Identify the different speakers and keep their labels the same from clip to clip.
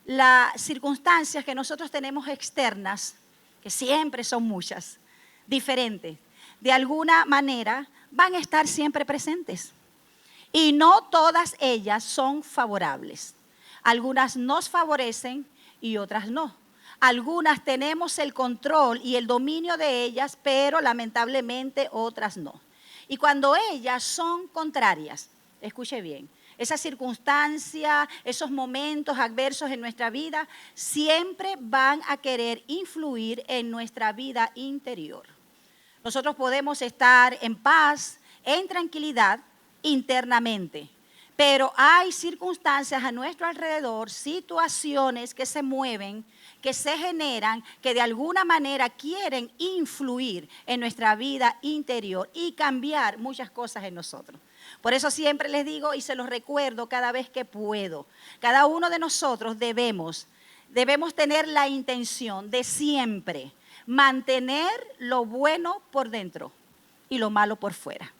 Speaker 1: las circunstancias que nosotros tenemos externas, que siempre son muchas, diferentes, de alguna manera van a estar siempre presentes. Y no todas ellas son favorables. Algunas nos favorecen y otras no. Algunas tenemos el control y el dominio de ellas, pero lamentablemente otras no. Y cuando ellas son contrarias, escuche bien, esa circunstancia, esos momentos adversos en nuestra vida, siempre van a querer influir en nuestra vida interior. Nosotros podemos estar en paz, en tranquilidad internamente, pero hay circunstancias a nuestro alrededor, situaciones que se mueven, que se generan, que de alguna manera quieren influir en nuestra vida interior y cambiar muchas cosas en nosotros. Por eso siempre les digo y se los recuerdo cada vez que puedo, cada uno de nosotros debemos tener la intención de siempre mantener lo bueno por dentro y lo malo por fuera.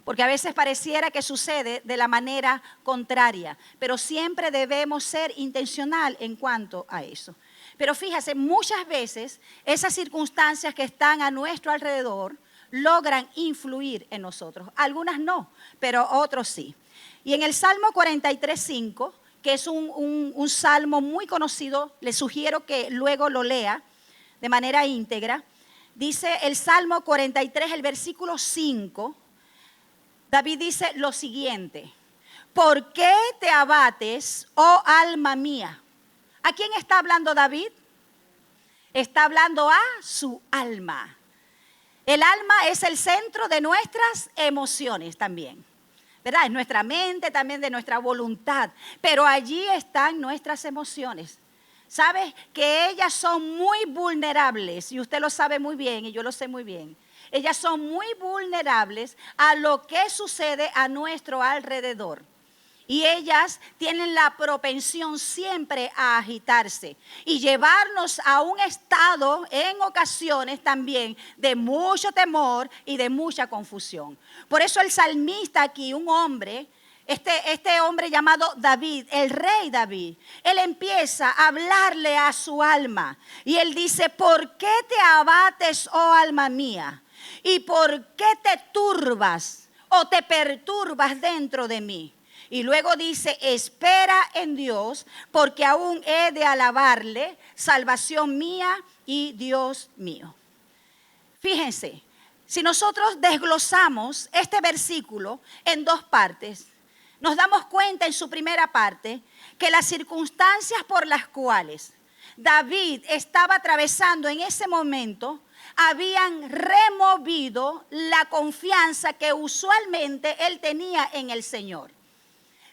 Speaker 1: Porque a veces pareciera que sucede de la manera contraria, pero siempre debemos ser intencional en cuanto a eso. Pero fíjate, muchas veces esas circunstancias que están a nuestro alrededor logran influir en nosotros. Algunas no, pero otros sí. Y en el Salmo 43:5, que es un salmo muy conocido, les sugiero que luego lo lea de manera íntegra. Dice el Salmo 43, el versículo 5, David dice lo siguiente: ¿por qué te abates, oh alma mía? ¿A quién está hablando David? Está hablando a su alma. El alma es el centro de nuestras emociones también, ¿verdad? Es nuestra mente, también de nuestra voluntad, pero allí están nuestras emociones. ¿Sabes? Que ellas son muy vulnerables, y usted lo sabe muy bien, y yo lo sé muy bien. Ellas son muy vulnerables a lo que sucede a nuestro alrededor. Y ellas tienen la propensión siempre a agitarse y llevarnos a un estado, en ocasiones también, de mucho temor y de mucha confusión. Por eso el salmista aquí, un hombre, este hombre llamado David, el rey David, él empieza a hablarle a su alma. Y él dice: ¿por qué te abates, oh alma mía? ¿Y por qué te turbas o te perturbas dentro de mí? Y luego dice: espera en Dios, porque aún he de alabarle, salvación mía y Dios mío. Fíjense, si nosotros desglosamos este versículo en dos partes, nos damos cuenta en su primera parte que las circunstancias por las cuales David estaba atravesando en ese momento habían removido la confianza que usualmente él tenía en el Señor.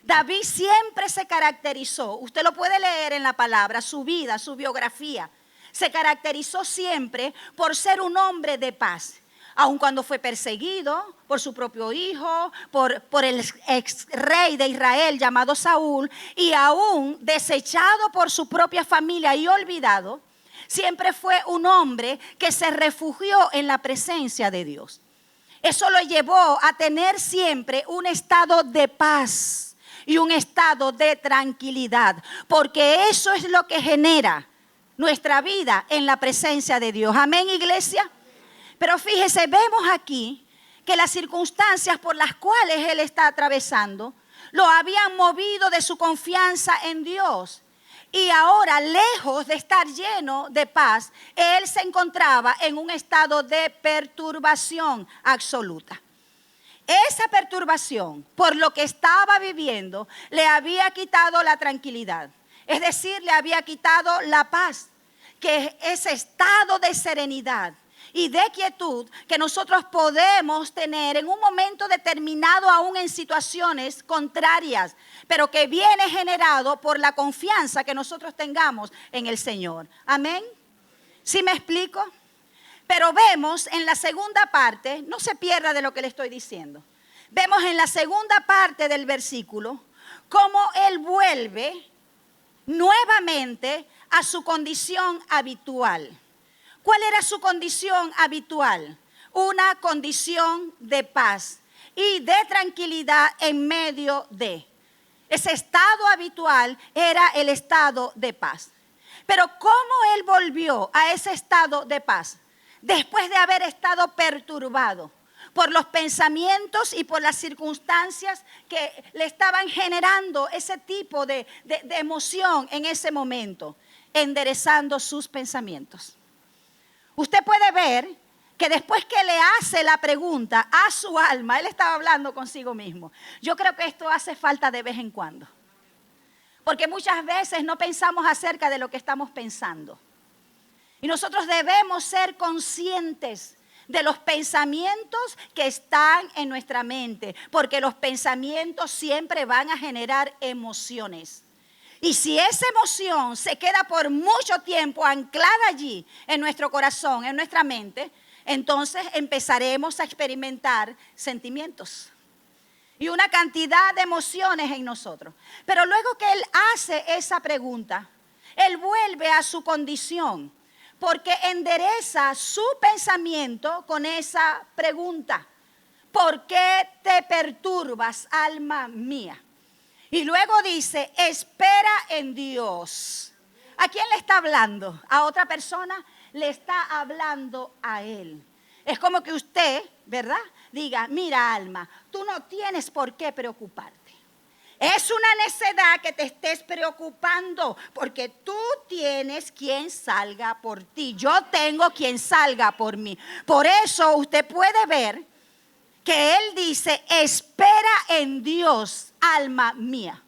Speaker 1: David siempre se caracterizó, usted lo puede leer en la palabra, su vida, su biografía, se caracterizó siempre por ser un hombre de paz. Aun cuando fue perseguido por su propio hijo, por el ex rey de Israel llamado Saúl, y aún desechado por su propia familia y olvidado, siempre fue un hombre que se refugió en la presencia de Dios. Eso lo llevó a tener siempre un estado de paz y un estado de tranquilidad, porque eso es lo que genera nuestra vida en la presencia de Dios. Amén, iglesia. Pero fíjese, vemos aquí que las circunstancias por las cuales él está atravesando lo habían movido de su confianza en Dios. Y ahora, lejos de estar lleno de paz, él se encontraba en un estado de perturbación absoluta. Esa perturbación, por lo que estaba viviendo, le había quitado la tranquilidad. Es decir, le había quitado la paz, que es ese estado de serenidad y de quietud que nosotros podemos tener en un momento determinado, aún en situaciones contrarias, pero que viene generado por la confianza que nosotros tengamos en el Señor. Amén. ¿Sí me explico? Pero vemos en la segunda parte, no se pierda de lo que le estoy diciendo. Vemos en la segunda parte del versículo cómo él vuelve nuevamente a su condición habitual. ¿Cuál era su condición habitual? Una condición de paz y de tranquilidad en medio de. ese estado habitual era el estado de paz. Pero ¿cómo él volvió a ese estado de paz? Después de haber estado perturbado por los pensamientos y por las circunstancias que le estaban generando ese tipo de emoción en ese momento, enderezando sus pensamientos. Usted puede ver que después que le hace la pregunta a su alma, él estaba hablando consigo mismo. Yo creo que esto hace falta de vez en cuando. Porque muchas veces no pensamos acerca de lo que estamos pensando. Y nosotros debemos ser conscientes de los pensamientos que están en nuestra mente. Porque los pensamientos siempre van a generar emociones. Y si esa emoción se queda por mucho tiempo anclada allí, en nuestro corazón, en nuestra mente, entonces empezaremos a experimentar sentimientos y una cantidad de emociones en nosotros. Pero luego que él hace esa pregunta, él vuelve a su condición, porque endereza su pensamiento con esa pregunta. ¿Por qué te perturbas, alma mía? Y luego dice, espera en Dios. ¿A quién le está hablando? ¿A otra persona? Le está hablando a él. Es como que usted, ¿verdad? Diga, mira alma, tú no tienes por qué preocuparte. Es una necedad que te estés preocupando porque tú tienes quien salga por ti. Yo tengo quien salga por mí. Por eso usted puede ver que él dice, espera en Dios, alma mía.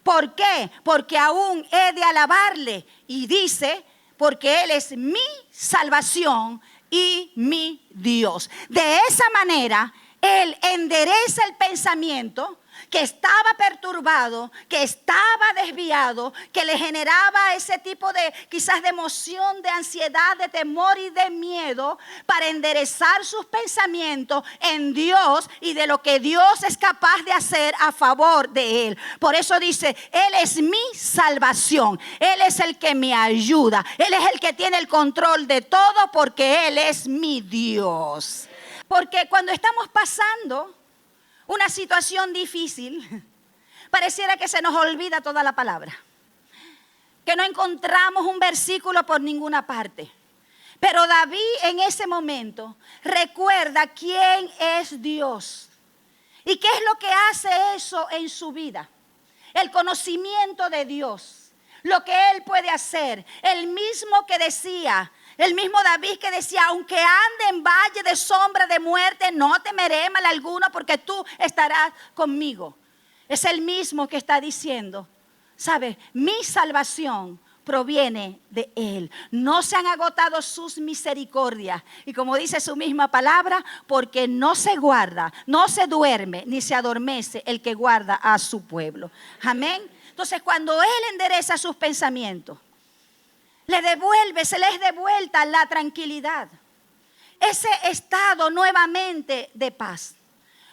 Speaker 1: ¿Por qué? Porque aún he de alabarle. Y dice, porque Él es mi salvación y mi Dios. De esa manera, Él endereza el pensamiento que estaba perturbado, que estaba desviado, que le generaba ese tipo de quizás de emoción, de ansiedad, de temor y de miedo, para enderezar sus pensamientos en Dios y de lo que Dios es capaz de hacer a favor de él. Por eso dice, Él es mi salvación, Él es el que me ayuda, Él es el que tiene el control de todo porque Él es mi Dios. Porque cuando estamos pasando una situación difícil, pareciera que se nos olvida toda la palabra, que no encontramos un versículo por ninguna parte. Pero David en ese momento recuerda quién es Dios y qué es lo que hace eso en su vida. El conocimiento de Dios, lo que Él puede hacer, el mismo que decía, el mismo David que decía, aunque ande en valle de sombra de muerte, no temeré mal alguno porque tú estarás conmigo. Es el mismo que está diciendo, ¿sabes? Mi salvación proviene de Él. No se han agotado sus misericordias. Y como dice su misma palabra, porque no se guarda, no se duerme, ni se adormece el que guarda a su pueblo. Amén. Entonces cuando Él endereza sus pensamientos, se les devuelta la tranquilidad, ese estado nuevamente de paz.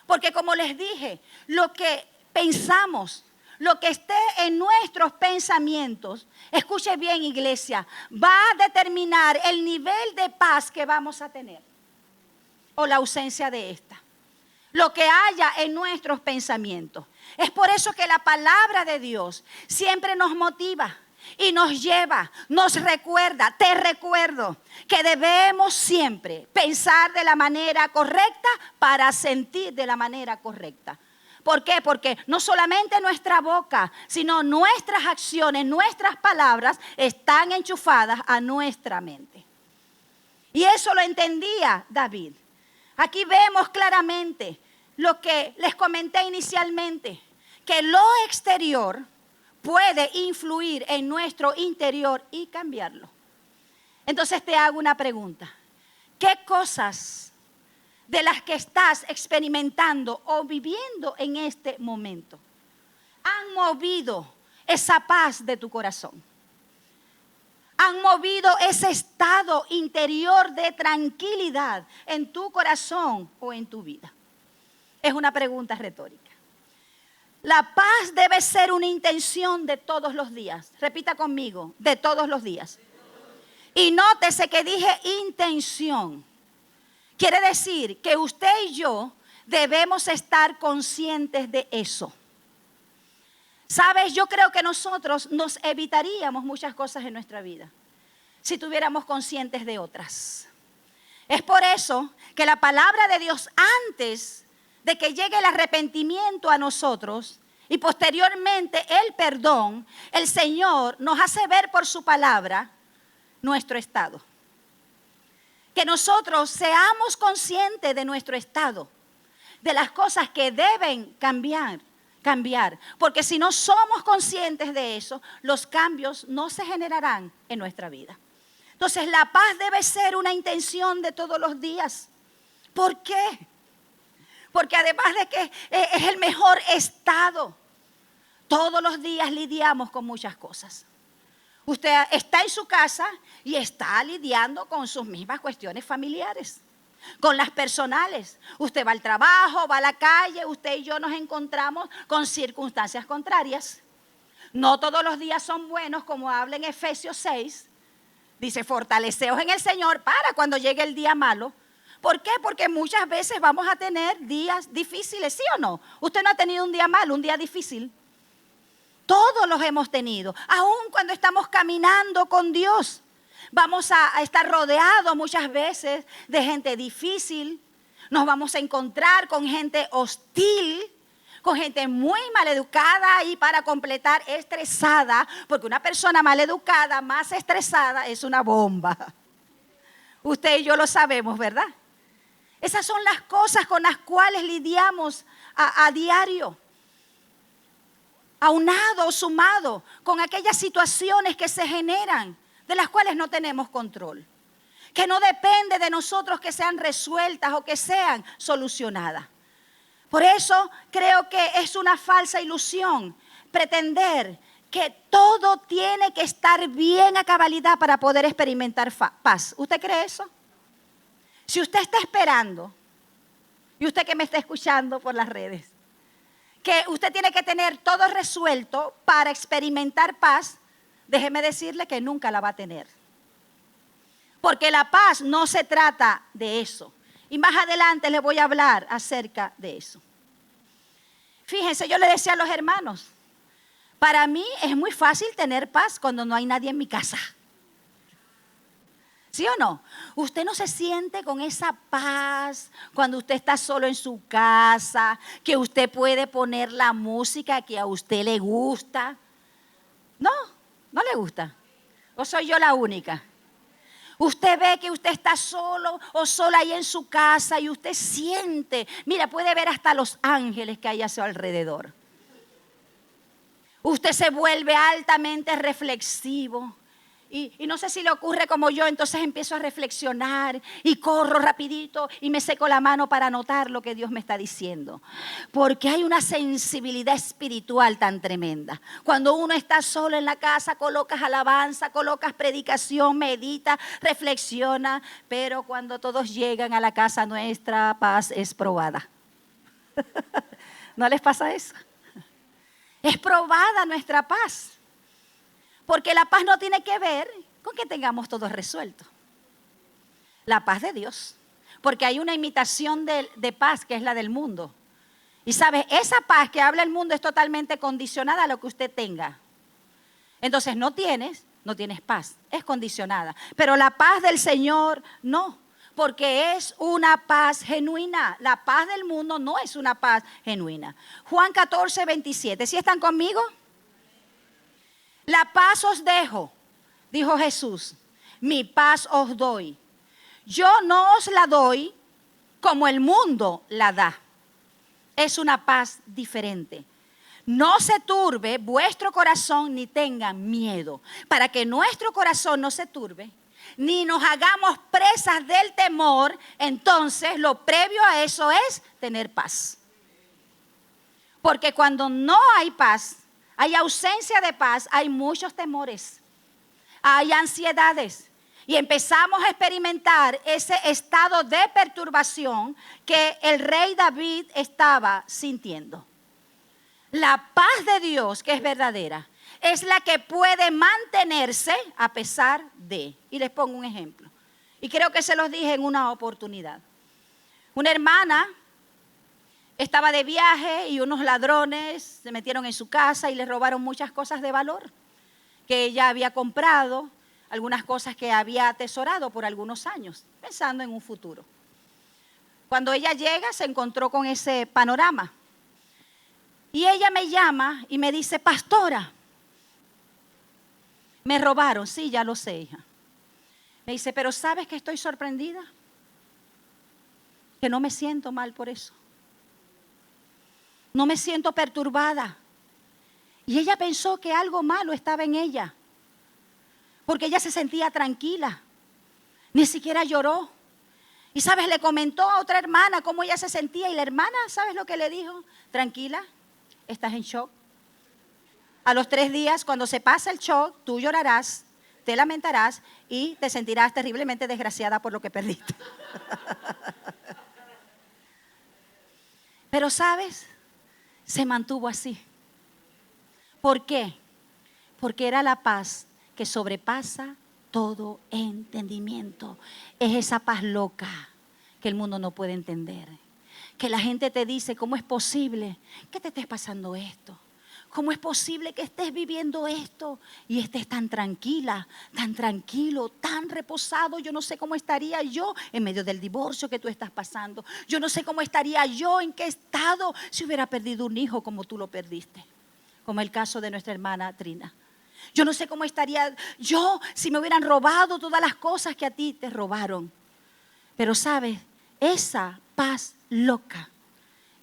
Speaker 1: Porque como les dije, lo que pensamos, lo que esté en nuestros pensamientos, escuche bien iglesia, va a determinar el nivel de paz que vamos a tener o la ausencia de esta. Lo que haya en nuestros pensamientos. Es por eso que la palabra de Dios siempre nos motiva y nos lleva, nos recuerda, te recuerdo que debemos siempre pensar de la manera correcta para sentir de la manera correcta. ¿Por qué? Porque no solamente nuestra boca, sino nuestras acciones, nuestras palabras están enchufadas a nuestra mente. Y eso lo entendía David. Aquí vemos claramente lo que les comenté inicialmente, que lo exterior puede influir en nuestro interior y cambiarlo. Entonces te hago una pregunta. ¿Qué cosas de las que estás experimentando o viviendo en este momento han movido esa paz de tu corazón? ¿Han movido ese estado interior de tranquilidad en tu corazón o en tu vida? Es una pregunta retórica. La paz debe ser una intención de todos los días. Repita conmigo, de todos los días. Y nótese que dije intención. Quiere decir que usted y yo debemos estar conscientes de eso. Sabes, yo creo que nosotros nos evitaríamos muchas cosas en nuestra vida si tuviéramos conscientes de otras. Es por eso que la palabra de Dios, antes de que llegue el arrepentimiento a nosotros y posteriormente el perdón, el Señor nos hace ver por su palabra nuestro estado. Que nosotros seamos conscientes de nuestro estado, de las cosas que deben cambiar. Porque si no somos conscientes de eso, los cambios no se generarán en nuestra vida. Entonces la paz debe ser una intención de todos los días. ¿Por qué? Porque además de que es el mejor estado, todos los días lidiamos con muchas cosas. Usted está en su casa y está lidiando con sus mismas cuestiones familiares, con las personales. Usted va al trabajo, va a la calle, usted y yo nos encontramos con circunstancias contrarias. No todos los días son buenos, como habla en Efesios 6. Dice, fortaleceos en el Señor para cuando llegue el día malo. ¿Por qué? Porque muchas veces vamos a tener días difíciles, ¿sí o no? Usted no ha tenido un día malo, un día difícil. Todos los hemos tenido, aun cuando estamos caminando con Dios. Vamos a estar rodeados muchas veces de gente difícil. Nos vamos a encontrar con gente hostil, con gente muy maleducada y para completar estresada, porque una persona maleducada más estresada es una bomba. Usted y yo lo sabemos, ¿verdad? Esas son las cosas con las cuales lidiamos a diario. Aunado o sumado con aquellas situaciones que se generan, de las cuales no tenemos control, que no depende de nosotros que sean resueltas o que sean solucionadas. Por eso creo que es una falsa ilusión pretender que todo tiene que estar bien a cabalidad para poder experimentar paz. ¿Usted cree eso? Si usted está esperando, y usted que me está escuchando por las redes, que usted tiene que tener todo resuelto para experimentar paz, déjeme decirle que nunca la va a tener. Porque la paz no se trata de eso. Y más adelante les voy a hablar acerca de eso. Fíjense, yo le decía a los hermanos, para mí es muy fácil tener paz cuando no hay nadie en mi casa. ¿Sí o no? Usted no se siente con esa paz cuando usted está solo en su casa, que usted puede poner la música que a usted le gusta. No, no le gusta. ¿O soy yo la única? Usted ve que usted está solo o sola ahí en su casa y usted siente, mira, puede ver hasta los ángeles que hay a su alrededor. Usted se vuelve altamente reflexivo. Y no sé si le ocurre como yo, entonces empiezo a reflexionar y corro rapidito y me seco la mano para anotar lo que Dios me está diciendo. Porque hay una sensibilidad espiritual tan tremenda. Cuando uno está solo en la casa, colocas alabanza, colocas predicación, medita, reflexiona. Pero cuando todos llegan a la casa, nuestra paz es probada. ¿No les pasa eso? Es probada nuestra paz. Porque la paz no tiene que ver con que tengamos todo resuelto. La paz de Dios. Porque hay una imitación de paz que es la del mundo. Y sabes, esa paz que habla el mundo es totalmente condicionada a lo que usted tenga. Entonces no tienes paz, es condicionada. Pero la paz del Señor no, porque es una paz genuina. La paz del mundo no es una paz genuina. Juan 14, 27. ¿Sí están conmigo? La paz os dejo, dijo Jesús, mi paz os doy. Yo no os la doy como el mundo la da. Es una paz diferente. No se turbe vuestro corazón ni tengan miedo. Para que nuestro corazón no se turbe, ni nos hagamos presas del temor, entonces lo previo a eso es tener paz. Porque cuando no hay paz, hay ausencia de paz, hay muchos temores, hay ansiedades y empezamos a experimentar ese estado de perturbación que el rey David estaba sintiendo. La paz de Dios, que es verdadera, es la que puede mantenerse a pesar de. Y les pongo un ejemplo. Y creo que se los dije en una oportunidad. Una hermana estaba de viaje y unos ladrones se metieron en su casa y le robaron muchas cosas de valor que ella había comprado, algunas cosas que había atesorado por algunos años, pensando en un futuro. Cuando ella llega, se encontró con ese panorama. Y ella me llama y me dice, pastora, me robaron. Sí, ya lo sé, hija. Me dice, pero ¿sabes que estoy sorprendida? Que no me siento mal por eso. No me siento perturbada. Y ella pensó que algo malo estaba en ella, porque ella se sentía tranquila, ni siquiera lloró. Y sabes, le comentó a otra hermana cómo ella se sentía y la hermana, ¿sabes lo que le dijo? Tranquila, estás en shock. A los 3 días, cuando se pasa el shock, tú llorarás, te lamentarás y te sentirás terriblemente desgraciada por lo que perdiste. Pero ¿sabes? Se mantuvo así. ¿Por qué? Porque era la paz que sobrepasa todo entendimiento. Es esa paz loca que el mundo no puede entender. Que la gente te dice, ¿cómo es posible que te estés pasando esto? ¿Cómo es posible que estés viviendo esto y estés tan tranquila, tan tranquilo, tan reposado? Yo no sé cómo estaría yo en medio del divorcio que tú estás pasando. Yo no sé cómo estaría yo, en qué estado si hubiera perdido un hijo como tú lo perdiste. Como el caso de nuestra hermana Trina. Yo no sé cómo estaría yo si me hubieran robado todas las cosas que a ti te robaron. Pero sabes, esa paz loca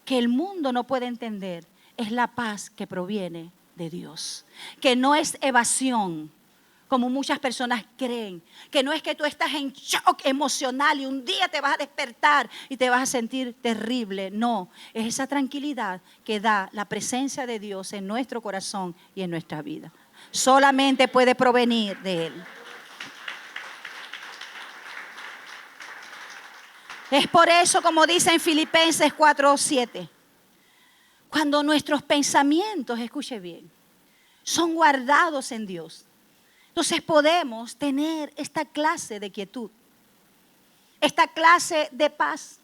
Speaker 1: que el mundo no puede entender es la paz que proviene de Dios. Que no es evasión, como muchas personas creen. Que no es que tú estás en shock emocional y un día te vas a despertar y te vas a sentir terrible. No, es esa tranquilidad que da la presencia de Dios en nuestro corazón y en nuestra vida. Solamente puede provenir de Él. Es por eso, como dice en Filipenses 4:7, cuando nuestros pensamientos, escuche bien, son guardados en Dios, entonces podemos tener esta clase de quietud, esta clase de paz.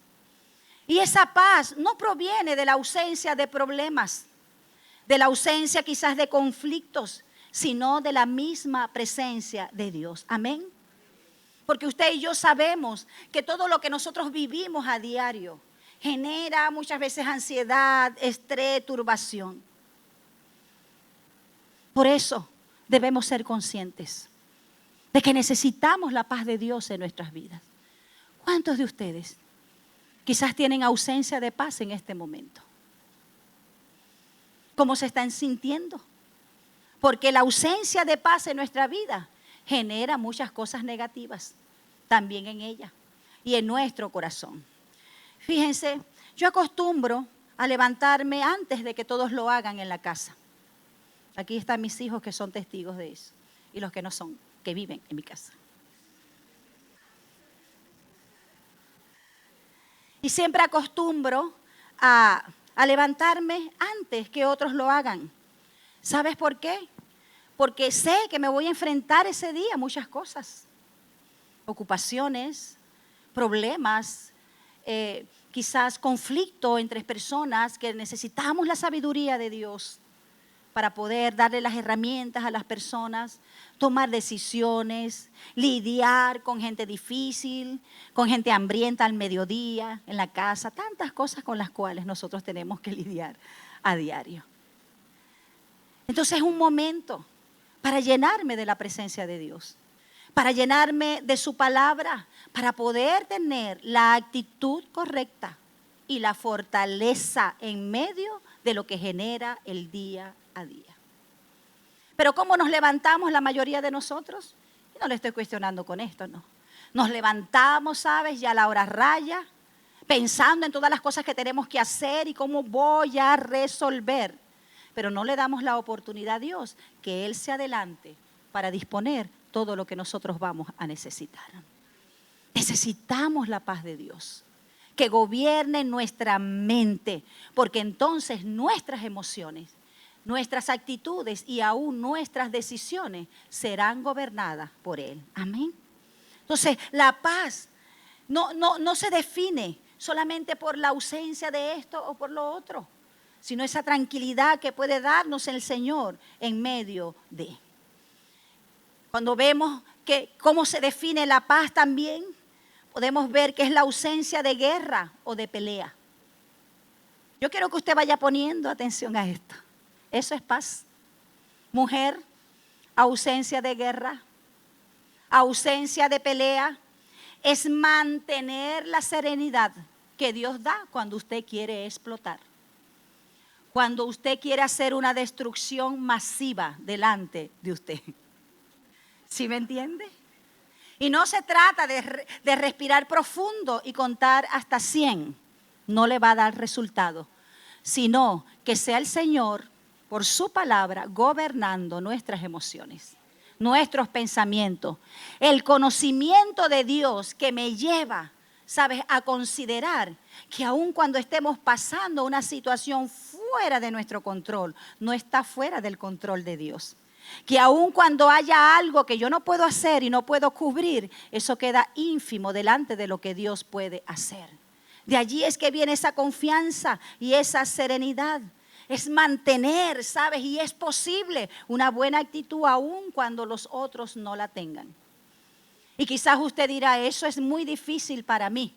Speaker 1: Y esa paz no proviene de la ausencia de problemas, de la ausencia quizás de conflictos, sino de la misma presencia de Dios. Amén. Porque usted y yo sabemos que todo lo que nosotros vivimos a diario genera muchas veces ansiedad, estrés, turbación. Por eso debemos ser conscientes de que necesitamos la paz de Dios en nuestras vidas. ¿Cuántos de ustedes quizás tienen ausencia de paz en este momento? ¿Cómo se están sintiendo? Porque la ausencia de paz en nuestra vida genera muchas cosas negativas también en ella y en nuestro corazón. Fíjense, yo acostumbro a levantarme antes de que todos lo hagan en la casa. Aquí están mis hijos que son testigos de eso y los que no son, que viven en mi casa. Y siempre acostumbro a levantarme antes que otros lo hagan. ¿Sabes por qué? Porque sé que me voy a enfrentar ese día a muchas cosas. Ocupaciones, problemas, quizás conflicto entre personas que necesitamos la sabiduría de Dios para poder darle las herramientas a las personas, tomar decisiones, lidiar con gente difícil, con gente hambrienta al mediodía, en la casa, tantas cosas con las cuales nosotros tenemos que lidiar a diario. Entonces es un momento para llenarme de la presencia de Dios, para llenarme de su palabra, para poder tener la actitud correcta y la fortaleza en medio de lo que genera el día a día. Pero ¿cómo nos levantamos la mayoría de nosotros? Y no le estoy cuestionando con esto, no. Nos levantamos, ¿sabes? Ya a la hora raya, pensando en todas las cosas que tenemos que hacer y cómo voy a resolver. Pero no le damos la oportunidad a Dios que Él se adelante para disponer todo lo que nosotros vamos a necesitar. Necesitamos la paz de Dios, que gobierne nuestra mente, porque entonces nuestras emociones, nuestras actitudes y aún nuestras decisiones serán gobernadas por Él. Amén. Entonces, la paz no se define solamente por la ausencia de esto o por lo otro, sino esa tranquilidad que puede darnos el Señor en medio de. Cuando vemos que cómo se define la paz también, podemos ver que es la ausencia de guerra o de pelea. Yo quiero que usted vaya poniendo atención a esto. Eso es paz. Mujer, ausencia de guerra, ausencia de pelea, es mantener la serenidad que Dios da cuando usted quiere explotar. Cuando usted quiere hacer una destrucción masiva delante de usted. ¿Sí me entiende? Y no se trata de respirar profundo y contar hasta 100. No le va a dar resultado. Sino que sea el Señor, por su palabra, gobernando nuestras emociones, nuestros pensamientos. El conocimiento de Dios que me lleva, ¿sabes?, a considerar que aun cuando estemos pasando una situación fuera de nuestro control, no está fuera del control de Dios. Que aun cuando haya algo que yo no puedo hacer y no puedo cubrir, eso queda ínfimo delante de lo que Dios puede hacer. De allí es que viene esa confianza y esa serenidad. Es mantener, ¿sabes? Y es posible una buena actitud aun cuando los otros no la tengan. Y quizás usted dirá, eso es muy difícil para mí.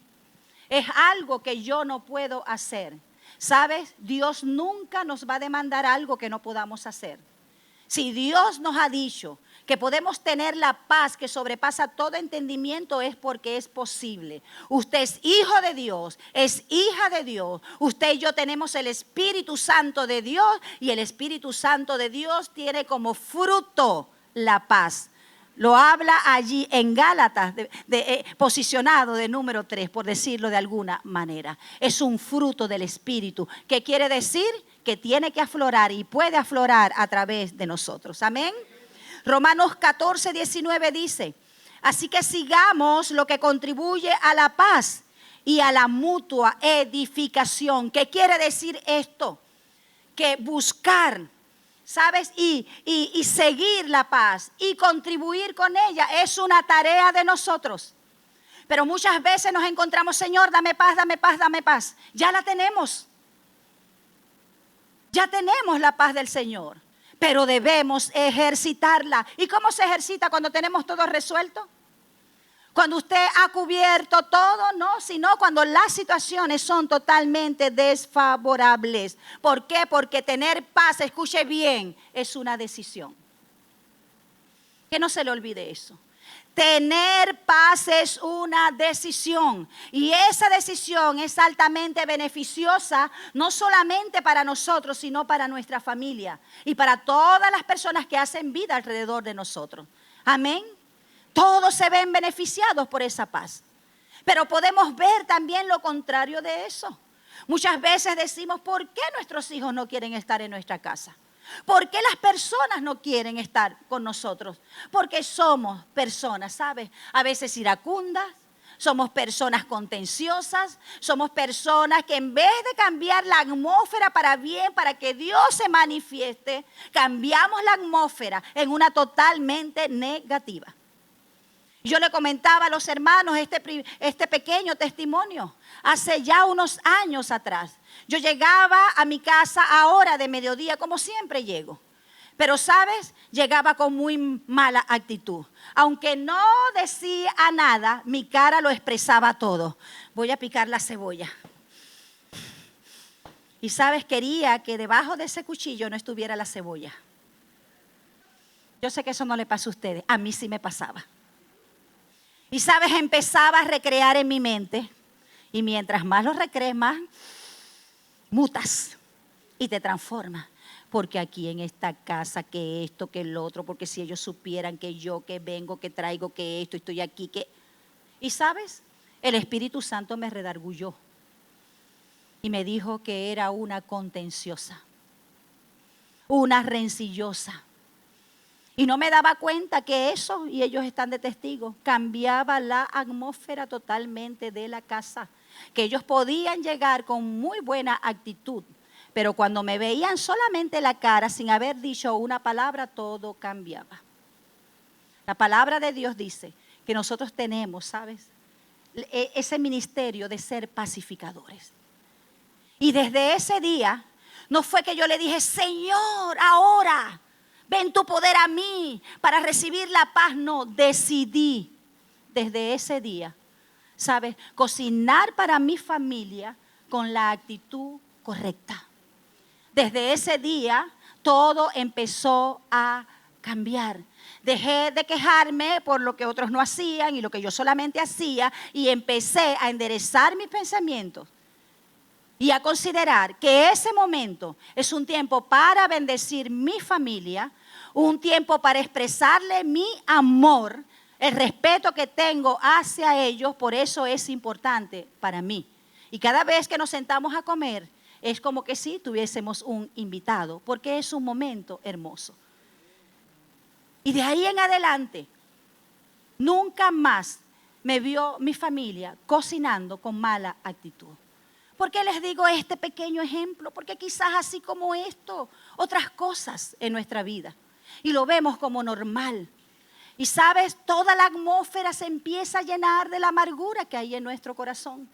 Speaker 1: Es algo que yo no puedo hacer. ¿Sabes? Dios nunca nos va a demandar algo que no podamos hacer. Si Dios nos ha dicho que podemos tener la paz que sobrepasa todo entendimiento, es porque es posible. Usted es hijo de Dios, es hija de Dios. Usted y yo tenemos el Espíritu Santo de Dios y el Espíritu Santo de Dios tiene como fruto la paz. Lo habla allí en Gálatas, posicionado de número 3, por decirlo de alguna manera. Es un fruto del Espíritu. ¿Qué quiere decir? Que tiene que aflorar y puede aflorar a través de nosotros. Amén. Romanos 14, 19 dice, así que sigamos lo que contribuye a la paz y a la mutua edificación. ¿Qué quiere decir esto? Que buscar, ¿sabes? Y seguir la paz y contribuir con ella es una tarea de nosotros. Pero muchas veces nos encontramos, Señor, dame paz, dame paz, dame paz. Ya la tenemos. Ya tenemos la paz del Señor, pero debemos ejercitarla. ¿Y cómo se ejercita cuando tenemos todo resuelto? Cuando usted ha cubierto todo, no, sino cuando las situaciones son totalmente desfavorables. ¿Por qué? Porque tener paz, escuche bien, es una decisión. Que no se le olvide eso. Tener paz es una decisión y esa decisión es altamente beneficiosa no solamente para nosotros, sino para nuestra familia y para todas las personas que hacen vida alrededor de nosotros. Amén. Todos se ven beneficiados por esa paz. Pero podemos ver también lo contrario de eso. Muchas veces decimos, ¿por qué nuestros hijos no quieren estar en nuestra casa? ¿Por qué las personas no quieren estar con nosotros? Porque somos personas, ¿sabes? A veces iracundas, somos personas contenciosas, somos personas que en vez de cambiar la atmósfera para bien, para que Dios se manifieste, cambiamos la atmósfera en una totalmente negativa. Yo le comentaba a los hermanos este pequeño testimonio hace ya unos años atrás. Yo llegaba a mi casa a hora de mediodía, como siempre llego. Pero, ¿sabes? Llegaba con muy mala actitud. Aunque no decía nada, mi cara lo expresaba todo. Voy a picar la cebolla. Y, ¿sabes? Quería que debajo de ese cuchillo no estuviera la cebolla. Yo sé que eso no le pasa a ustedes. A mí sí me pasaba. Y, ¿sabes? Empezaba a recrear en mi mente. Y mientras más lo recrees, más mutas y te transformas. Porque aquí en esta casa, que esto, que el otro, porque si ellos supieran que yo, que vengo, que traigo, que esto, estoy aquí, que... Y, ¿sabes? El Espíritu Santo me redarguyó. Y me dijo que era una contenciosa. Una rencillosa. Y no me daba cuenta que eso, y ellos están de testigo, cambiaba la atmósfera totalmente de la casa. Que ellos podían llegar con muy buena actitud, pero cuando me veían solamente la cara, sin haber dicho una palabra, todo cambiaba. La palabra de Dios dice que nosotros tenemos, ¿sabes?, ese ministerio de ser pacificadores. Y desde ese día, no fue que yo le dije, Señor, ahora ven tu poder a mí para recibir la paz. No, decidí desde ese día, ¿sabes? Cocinar para mi familia con la actitud correcta. Desde ese día, todo empezó a cambiar. Dejé de quejarme por lo que otros no hacían y lo que yo solamente hacía, y empecé a enderezar mis pensamientos y a considerar que ese momento es un tiempo para bendecir mi familia, un tiempo para expresarle mi amor, el respeto que tengo hacia ellos. Por eso es importante para mí. Y cada vez que nos sentamos a comer, es como que si tuviésemos un invitado, porque es un momento hermoso. Y de ahí en adelante, nunca más me vio mi familia cocinando con mala actitud. ¿Por qué les digo este pequeño ejemplo? Porque quizás así como esto, otras cosas en nuestra vida, y lo vemos como normal. Y sabes, toda la atmósfera se empieza a llenar de la amargura que hay en nuestro corazón.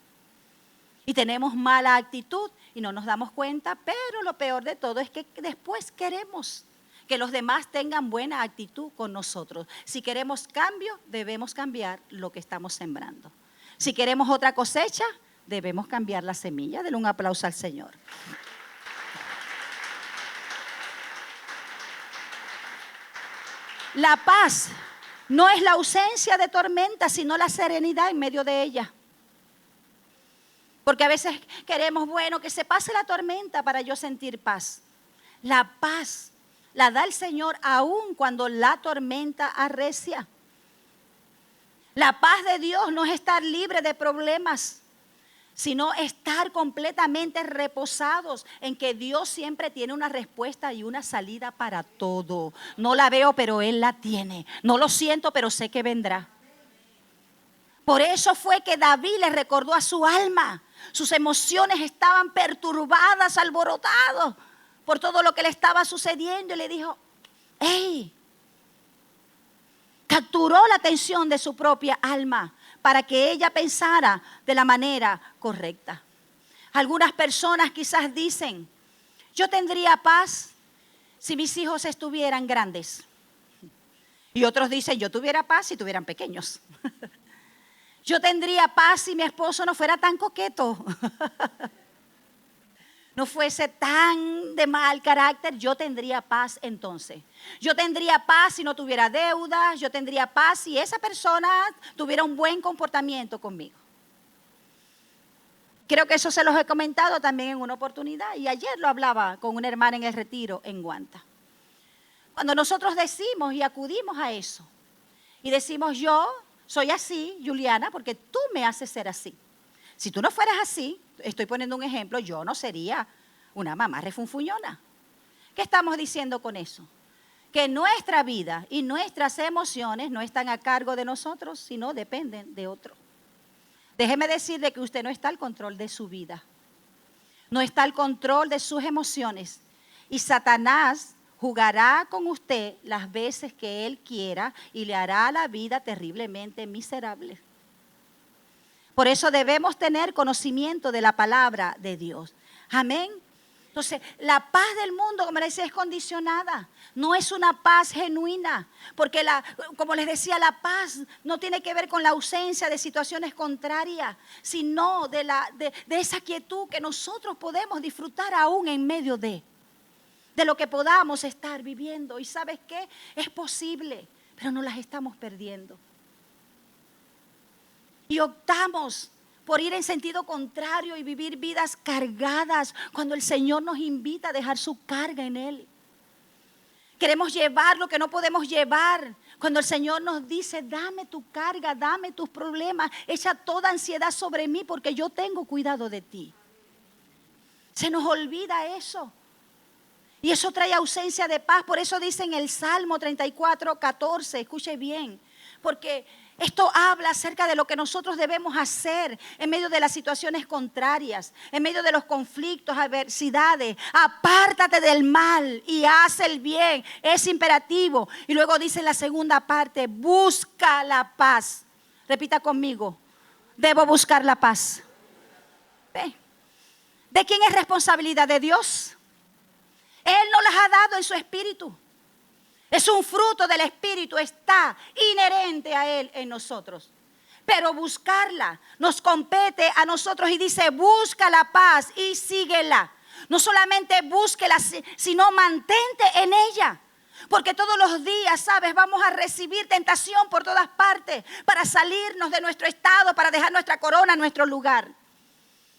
Speaker 1: Y tenemos mala actitud y no nos damos cuenta, pero lo peor de todo es que después queremos que los demás tengan buena actitud con nosotros. Si queremos cambio, debemos cambiar lo que estamos sembrando. Si queremos otra cosecha, debemos cambiar la semilla. Denle un aplauso al Señor. La paz no es la ausencia de tormenta, sino la serenidad en medio de ella. Porque a veces queremos, bueno, que se pase la tormenta para yo sentir paz. La paz la da el Señor aún cuando la tormenta arrecia. La paz de Dios no es estar libre de problemas, sino estar completamente reposados en que Dios siempre tiene una respuesta y una salida para todo. No la veo, pero Él la tiene. No lo siento, pero sé que vendrá. Por eso fue que David le recordó a su alma. Sus emociones estaban perturbadas, alborotadas por todo lo que le estaba sucediendo. Y le dijo, ¡hey! Capturó la atención de su propia alma para que ella pensara de la manera correcta. Algunas personas quizás dicen, yo tendría paz si mis hijos estuvieran grandes. Y otros dicen, yo tuviera paz si estuvieran pequeños. Yo tendría paz si mi esposo no fuera tan coqueto. No fuese tan de mal carácter, yo tendría paz entonces. Yo tendría paz si no tuviera deudas, yo tendría paz si esa persona tuviera un buen comportamiento conmigo. Creo que eso se los he comentado también en una oportunidad, y ayer lo hablaba con una hermana en el retiro en Guanta. Cuando nosotros decimos y acudimos a eso y decimos, yo soy así, Juliana, porque tú me haces ser así. Si tú no fueras así, estoy poniendo un ejemplo, yo no sería una mamá refunfuñona. ¿Qué estamos diciendo con eso? Que nuestra vida y nuestras emociones no están a cargo de nosotros, sino dependen de otro. Déjeme decirle que usted no está al control de su vida. No está al control de sus emociones. Y Satanás jugará con usted las veces que él quiera y le hará la vida terriblemente miserable. Por eso debemos tener conocimiento de la palabra de Dios. Amén. Entonces, la paz del mundo, como les decía, es condicionada. No es una paz genuina. Porque, como les decía, la paz no tiene que ver con la ausencia de situaciones contrarias, sino de esa quietud que nosotros podemos disfrutar aún en medio de lo que podamos estar viviendo. Y ¿sabes qué? Es posible, pero no las estamos perdiendo. Y optamos por ir en sentido contrario y vivir vidas cargadas cuando el Señor nos invita a dejar su carga en Él. Queremos llevar lo que no podemos llevar cuando el Señor nos dice, dame tu carga, dame tus problemas, echa toda ansiedad sobre mí porque yo tengo cuidado de ti. Se nos olvida eso. Y eso trae ausencia de paz. Por eso dice en el Salmo 34:14, escuche bien, porque esto habla acerca de lo que nosotros debemos hacer en medio de las situaciones contrarias, en medio de los conflictos, adversidades. Apártate del mal y haz el bien. Es imperativo. Y luego dice en la segunda parte, busca la paz. Repita conmigo. debo buscar la paz. ¿Ve? ¿De quién es responsabilidad? De Dios. Él nos las ha dado en su espíritu. Es un fruto del espíritu, está inherente a Él en nosotros. Pero buscarla nos compete a nosotros y dice, busca la paz y síguela. No solamente búsquela, sino mantente en ella. Porque todos los días, ¿sabes? Vamos a recibir tentación por todas partes para salirnos de nuestro estado, para dejar nuestra corona en nuestro lugar.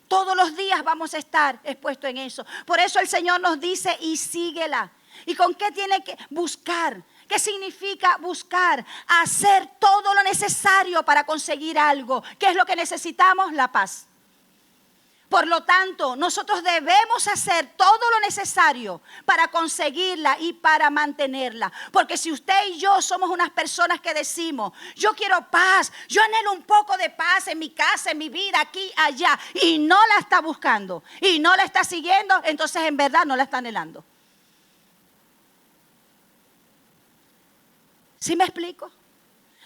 Speaker 1: Todos los días vamos a estar expuestos en eso. Por eso el Señor nos dice, y síguela. ¿Y con qué tiene que buscar? ¿Qué significa buscar? Hacer todo lo necesario para conseguir algo. ¿Qué es lo que necesitamos? La paz. Por lo tanto, nosotros debemos hacer todo lo necesario para conseguirla y para mantenerla. Porque si usted y yo somos unas personas que decimos, yo quiero paz, yo anhelo un poco de paz en mi casa, en mi vida, aquí, allá, y no la está buscando, y no la está siguiendo, entonces en verdad no la está anhelando. ¿Sí me explico?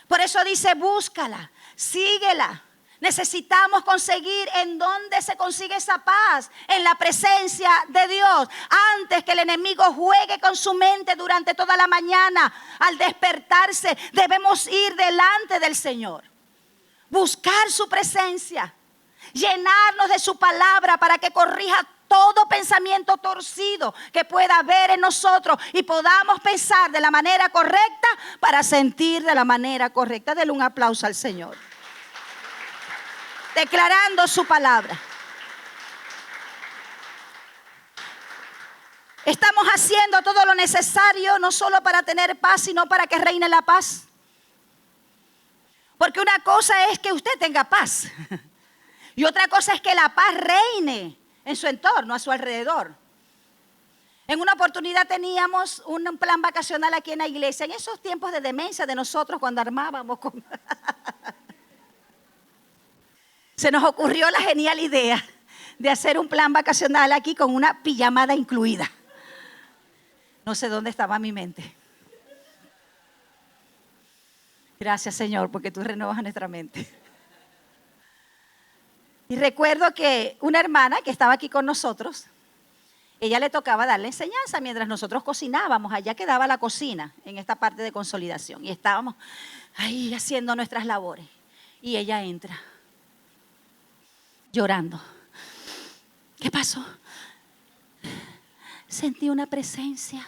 Speaker 1: Por eso dice, búscala, síguela. Necesitamos conseguir en dónde se consigue esa paz, en la presencia de Dios. Antes que el enemigo juegue con su mente durante toda la mañana, al despertarse, debemos ir delante del Señor. Buscar su presencia, llenarnos de su palabra para que corrija todo pensamiento torcido que pueda haber en nosotros y podamos pensar de la manera correcta para sentir de la manera correcta. Denle un aplauso al Señor. Declarando su palabra. Estamos haciendo todo lo necesario, no solo para tener paz, sino para que reine la paz. Porque una cosa es que usted tenga paz. Y otra cosa es que la paz reine en su entorno, a su alrededor. En una oportunidad teníamos un plan vacacional aquí en la iglesia. En esos tiempos de demencia de nosotros, cuando armábamos con... Se nos ocurrió la genial idea de hacer un plan vacacional aquí con una pijamada incluida. No sé dónde estaba mi mente. Gracias, Señor, porque tú renovas nuestra mente. Y recuerdo que una hermana que estaba aquí con nosotros, ella le tocaba darle enseñanza mientras nosotros cocinábamos. Allá quedaba la cocina en esta parte de consolidación. Y estábamos ahí haciendo nuestras labores. Y ella entra llorando. ¿Qué pasó? Sentí una presencia.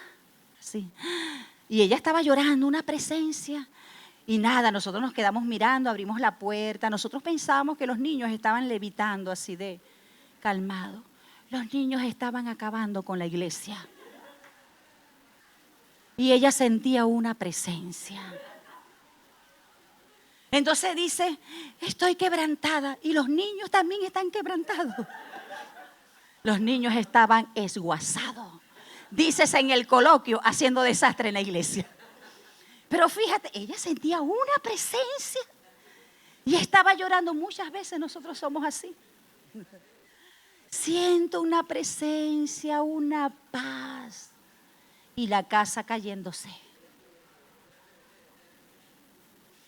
Speaker 1: Sí. Y ella estaba llorando, una presencia. Y nada, nosotros nos quedamos mirando, abrimos la puerta. Nosotros pensábamos que los niños estaban levitando así de calmado. Los niños estaban acabando con la iglesia. Y ella sentía una presencia. Entonces dice, estoy quebrantada. Y los niños también están quebrantados. Los niños estaban esguasados. Dices en el coloquio, haciendo desastre en la iglesia. Pero fíjate, ella sentía una presencia. Y estaba llorando. Muchas veces nosotros somos así. Siento una presencia, una paz. Y la casa cayéndose.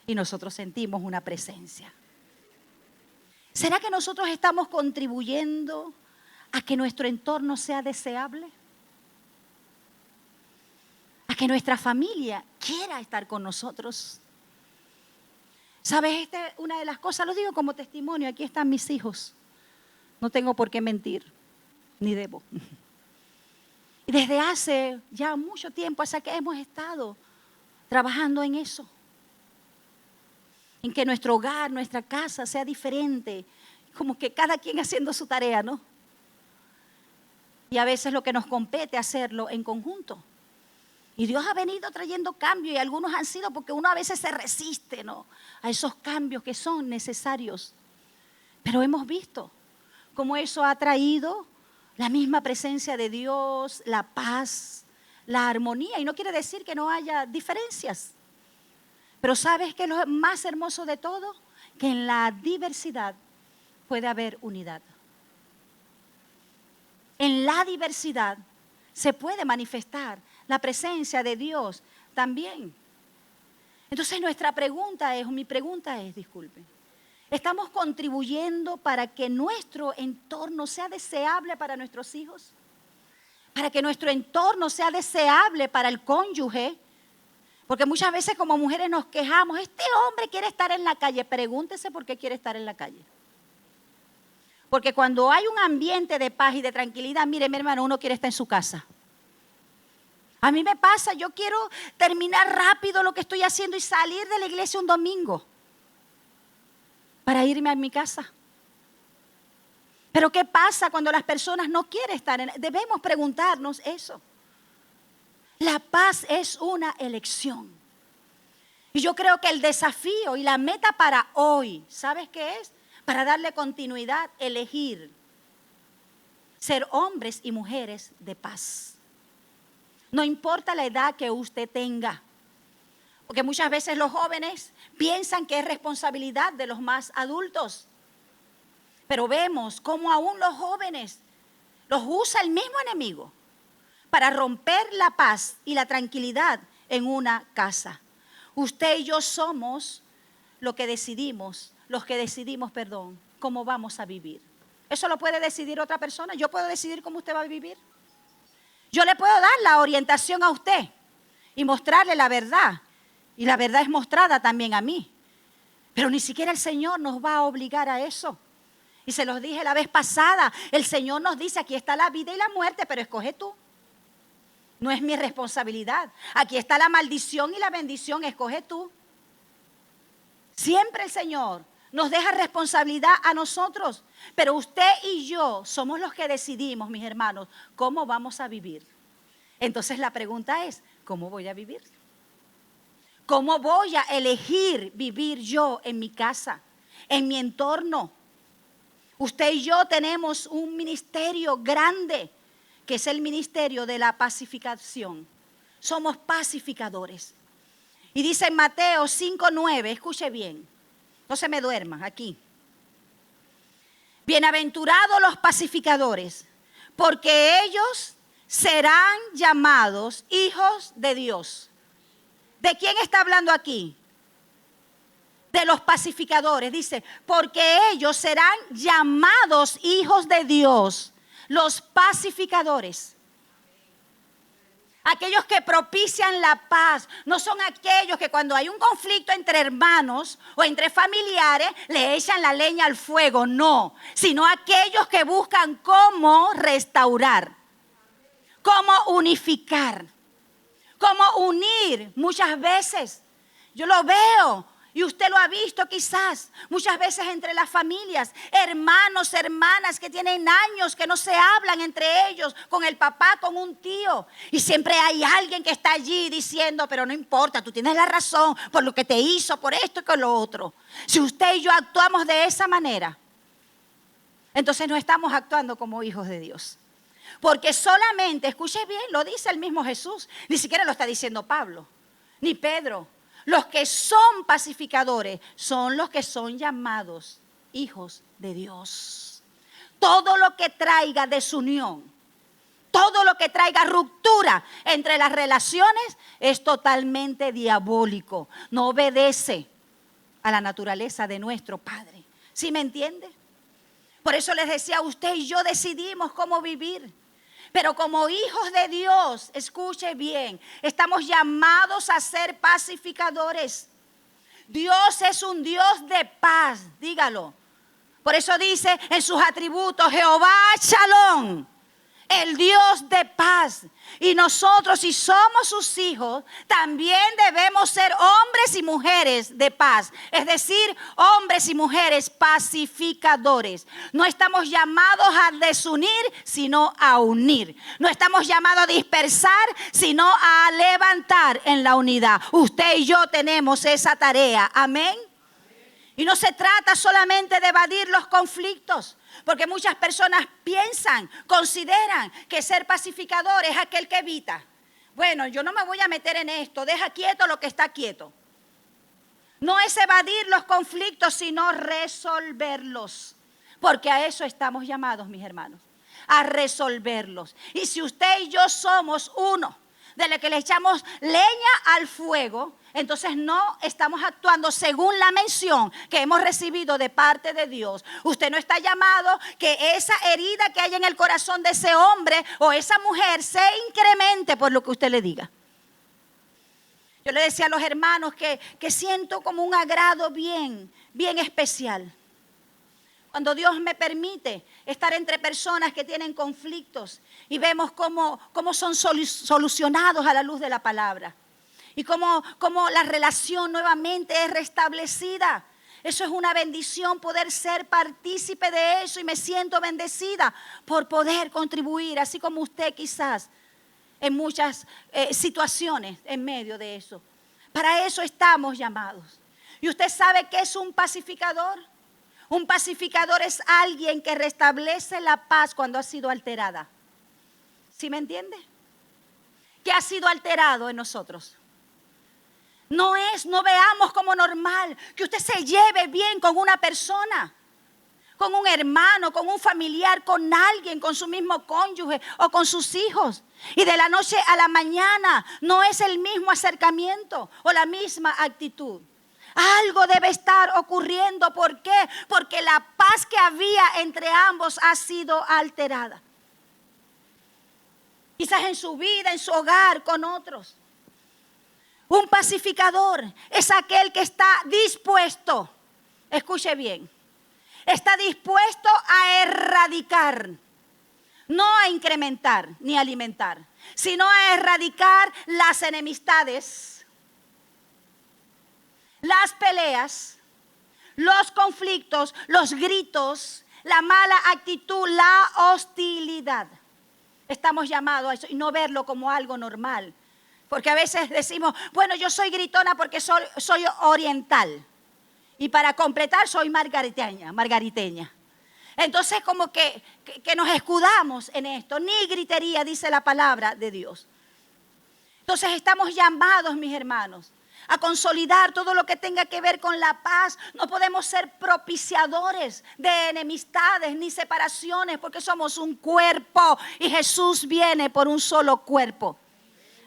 Speaker 1: Y nosotros sentimos una presencia. ¿Será que nosotros estamos contribuyendo a que nuestro entorno sea deseable? A que nuestra familia quiera estar con nosotros. ¿Sabes? Esta es una de las cosas, lo digo como testimonio, aquí están mis hijos. No tengo por qué mentir, ni debo. Y desde hace ya mucho tiempo, hasta que hemos estado trabajando en eso. En que nuestro hogar, nuestra casa sea diferente. Como que cada quien haciendo su tarea, ¿no? Y a veces lo que nos compete hacerlo en conjunto. Y Dios ha venido trayendo cambios y algunos han sido porque uno a veces se resiste, ¿no? A esos cambios que son necesarios. Pero hemos visto cómo eso ha traído la misma presencia de Dios, la paz, la armonía. Y no quiere decir que no haya diferencias. Pero ¿sabes qué es lo más hermoso de todo? Que en la diversidad puede haber unidad. En la diversidad se puede manifestar la presencia de Dios también. Entonces mi pregunta es, disculpen, ¿Estamos contribuyendo para que nuestro entorno sea deseable para nuestros hijos? Para que nuestro entorno sea deseable para el cónyuge. Porque muchas veces como mujeres nos quejamos, este hombre quiere estar en la calle. Pregúntese por qué quiere estar en la calle. Porque cuando hay un ambiente de paz y de tranquilidad, mire mi hermano, uno quiere estar en su casa. A mí me pasa, yo quiero terminar rápido lo que estoy haciendo y salir de la iglesia un domingo para irme a mi casa. Pero ¿qué pasa cuando las personas no quieren estar Debemos preguntarnos eso. La paz es una elección. Y yo creo que el desafío y la meta para hoy, ¿sabes qué es? Para darle continuidad, elegir ser hombres y mujeres de paz. No importa la edad que usted tenga. Porque muchas veces los jóvenes piensan que es responsabilidad de los más adultos. Pero vemos cómo aún los jóvenes los usa el mismo enemigo para romper la paz y la tranquilidad en una casa. Usted y yo somos los que decidimos, cómo vamos a vivir. Eso lo puede decidir otra persona. Yo puedo decidir cómo usted va a vivir. Yo le puedo dar la orientación a usted y mostrarle la verdad. Y la verdad es mostrada también a mí. Pero ni siquiera el Señor nos va a obligar a eso. Y se los dije la vez pasada, el Señor nos dice, aquí está la vida y la muerte, pero escoge tú. No es mi responsabilidad. Aquí está la maldición y la bendición, escoge tú. Siempre el Señor nos deja responsabilidad a nosotros. Pero usted y yo somos los que decidimos, mis hermanos, cómo vamos a vivir. Entonces la pregunta es, ¿cómo voy a vivir? ¿Cómo voy a elegir vivir yo en mi casa, en mi entorno? Usted y yo tenemos un ministerio grande, que es el ministerio de la pacificación. Somos pacificadores. Y dice en Mateo 5:9, escuche bien, no se me duerman aquí. Bienaventurados los pacificadores, porque ellos serán llamados hijos de Dios. ¿De quién está hablando aquí? De los pacificadores. Dice, porque ellos serán llamados hijos de Dios, los pacificadores. Aquellos que propician la paz. No son aquellos que cuando hay un conflicto entre hermanos o entre familiares le echan la leña al fuego. No, sino aquellos que buscan cómo restaurar, cómo unificar, cómo unir. Muchas veces yo lo veo. Y usted lo ha visto quizás muchas veces entre las familias, hermanos, hermanas que tienen años que no se hablan entre ellos, con el papá, con un tío. Y siempre hay alguien que está allí diciendo, pero no importa, tú tienes la razón por lo que te hizo, por esto y por lo otro. Si usted y yo actuamos de esa manera, entonces no estamos actuando como hijos de Dios. Porque solamente, escuche bien, lo dice el mismo Jesús, ni siquiera lo está diciendo Pablo, ni Pedro. Los que son pacificadores son los que son llamados hijos de Dios. Todo lo que traiga desunión, todo lo que traiga ruptura entre las relaciones es totalmente diabólico. No obedece a la naturaleza de nuestro Padre. ¿Sí me entiende? Por eso les decía, usted y yo decidimos cómo vivir. Pero como hijos de Dios, escuche bien, estamos llamados a ser pacificadores. Dios es un Dios de paz, dígalo. Por eso dice en sus atributos, Jehová Shalom, el Dios de paz. Y nosotros, si somos sus hijos, también debemos ser hombres y mujeres de paz. Es decir, hombres y mujeres pacificadores. No estamos llamados a desunir, sino a unir. No estamos llamados a dispersar, sino a levantar en la unidad. Usted y yo tenemos esa tarea. Amén. Y no se trata solamente de evadir los conflictos. Porque muchas personas piensan, consideran que ser pacificador es aquel que evita. Bueno, yo no me voy a meter en esto, deja quieto lo que está quieto. No es evadir los conflictos, sino resolverlos. Porque a eso estamos llamados, mis hermanos, a resolverlos. Y si usted y yo somos uno desde que le echamos leña al fuego, entonces no estamos actuando según la mención que hemos recibido de parte de Dios. Usted no está llamado que esa herida que hay en el corazón de ese hombre o esa mujer se incremente por lo que usted le diga. Yo le decía a los hermanos que siento como un agrado bien especial. Cuando Dios me permite estar entre personas que tienen conflictos y vemos cómo son solucionados a la luz de la palabra. Y cómo la relación nuevamente es restablecida. Eso es una bendición, poder ser partícipe de eso, y me siento bendecida por poder contribuir, así como usted quizás en muchas situaciones en medio de eso. Para eso estamos llamados. ¿Y usted sabe qué es un pacificador? Un pacificador es alguien que restablece la paz cuando ha sido alterada. ¿Sí me entiende? ¿Qué ha sido alterado en nosotros? No veamos como normal que usted se lleve bien con una persona, con un hermano, con un familiar, con alguien, con su mismo cónyuge o con sus hijos. Y de la noche a la mañana no es el mismo acercamiento o la misma actitud. Algo debe estar ocurriendo. ¿Por qué? Porque la paz que había entre ambos ha sido alterada. Quizás en su vida, en su hogar, con otros. Un pacificador es aquel que está dispuesto, escuche bien, está dispuesto a erradicar, no a incrementar ni alimentar, sino a erradicar las enemistades, las peleas, los conflictos, los gritos, la mala actitud, la hostilidad. Estamos llamados a eso y no verlo como algo normal. Porque a veces decimos, bueno, yo soy gritona porque soy oriental. Y para completar soy margariteña. Entonces como que nos escudamos en esto. Ni gritería, dice la palabra de Dios. Entonces estamos llamados, mis hermanos, a consolidar todo lo que tenga que ver con la paz. No podemos ser propiciadores de enemistades ni separaciones porque somos un cuerpo y Jesús viene por un solo cuerpo.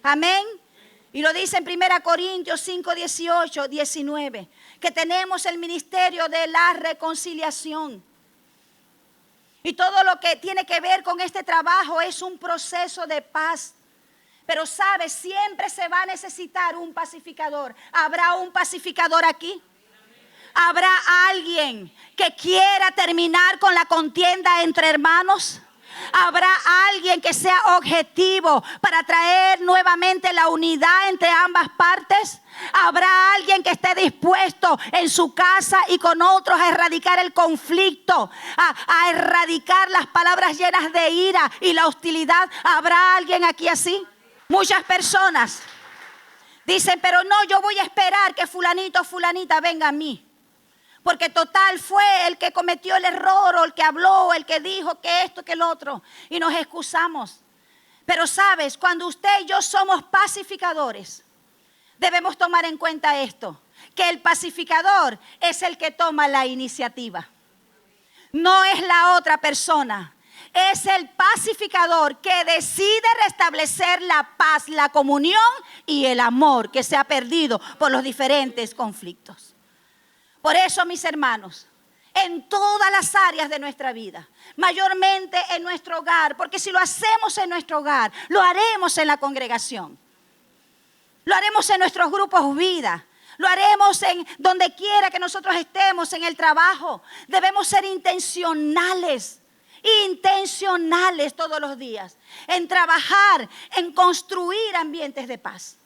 Speaker 1: Amén. Y lo dice en 1 Corintios 5, 18, 19, que tenemos el ministerio de la reconciliación. Y todo lo que tiene que ver con este trabajo es un proceso de paz. Pero sabe, siempre se va a necesitar un pacificador. ¿Habrá un pacificador aquí? ¿Habrá alguien que quiera terminar con la contienda entre hermanos? ¿Habrá alguien que sea objetivo para traer nuevamente la unidad entre ambas partes? ¿Habrá alguien que esté dispuesto en su casa y con otros a erradicar el conflicto, a erradicar las palabras llenas de ira y la hostilidad? ¿Habrá alguien aquí así? Muchas personas dicen, pero no, yo voy a esperar que fulanito o fulanita venga a mí. Porque total fue el que cometió el error o el que habló o el que dijo que esto, que el otro. Y nos excusamos. Pero sabes, cuando usted y yo somos pacificadores, debemos tomar en cuenta esto. Que el pacificador es el que toma la iniciativa. No es la otra persona. Es el pacificador que decide restablecer la paz, la comunión y el amor que se ha perdido por los diferentes conflictos. Por eso, mis hermanos, en todas las áreas de nuestra vida, mayormente en nuestro hogar, porque si lo hacemos en nuestro hogar, lo haremos en la congregación, lo haremos en nuestros grupos vida, lo haremos en donde quiera que nosotros estemos, en el trabajo. Debemos ser intencionales todos los días, en trabajar, en construir ambientes de paz.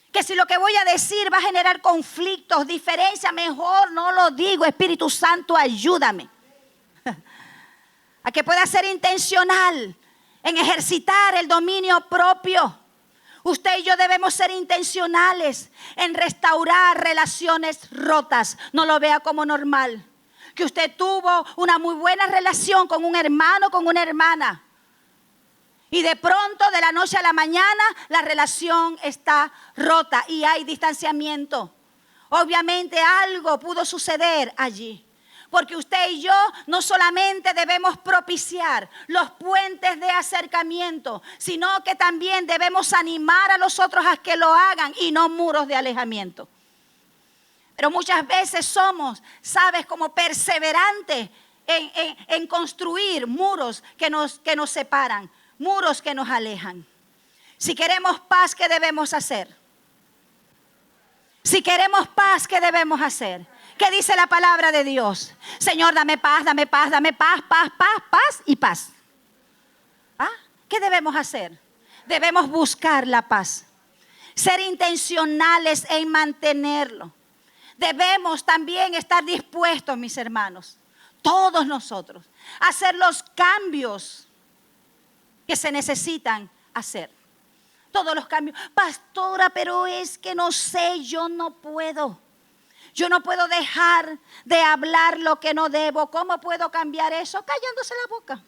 Speaker 1: Que si lo que voy a decir va a generar conflictos, diferencias, mejor no lo digo. Espíritu Santo, ayúdame. A que pueda ser intencional en ejercitar el dominio propio. Usted y yo debemos ser intencionales en restaurar relaciones rotas. No lo vea como normal. Que usted tuvo una muy buena relación con un hermano, con una hermana. Y de pronto, de la noche a la mañana, la relación está rota y hay distanciamiento. Obviamente algo pudo suceder allí. Porque usted y yo no solamente debemos propiciar los puentes de acercamiento, sino que también debemos animar a los otros a que lo hagan y no muros de alejamiento. Pero muchas veces somos, ¿sabes?, como perseverantes en construir muros que nos separan, muros que nos alejan. Si queremos paz, ¿qué debemos hacer? Si queremos paz, ¿qué debemos hacer? ¿Qué dice la palabra de Dios? Señor, dame paz, dame paz, dame paz, paz, paz, paz y paz. ¿Ah? ¿Qué debemos hacer? Debemos buscar la paz. Ser intencionales en mantenerlo. Debemos también estar dispuestos, mis hermanos, todos nosotros, a hacer los cambios que se necesitan hacer. Todos los cambios. Pastora, pero es que no sé, yo no puedo. Yo no puedo dejar de hablar lo que no debo. ¿Cómo puedo cambiar eso? Callándose la boca.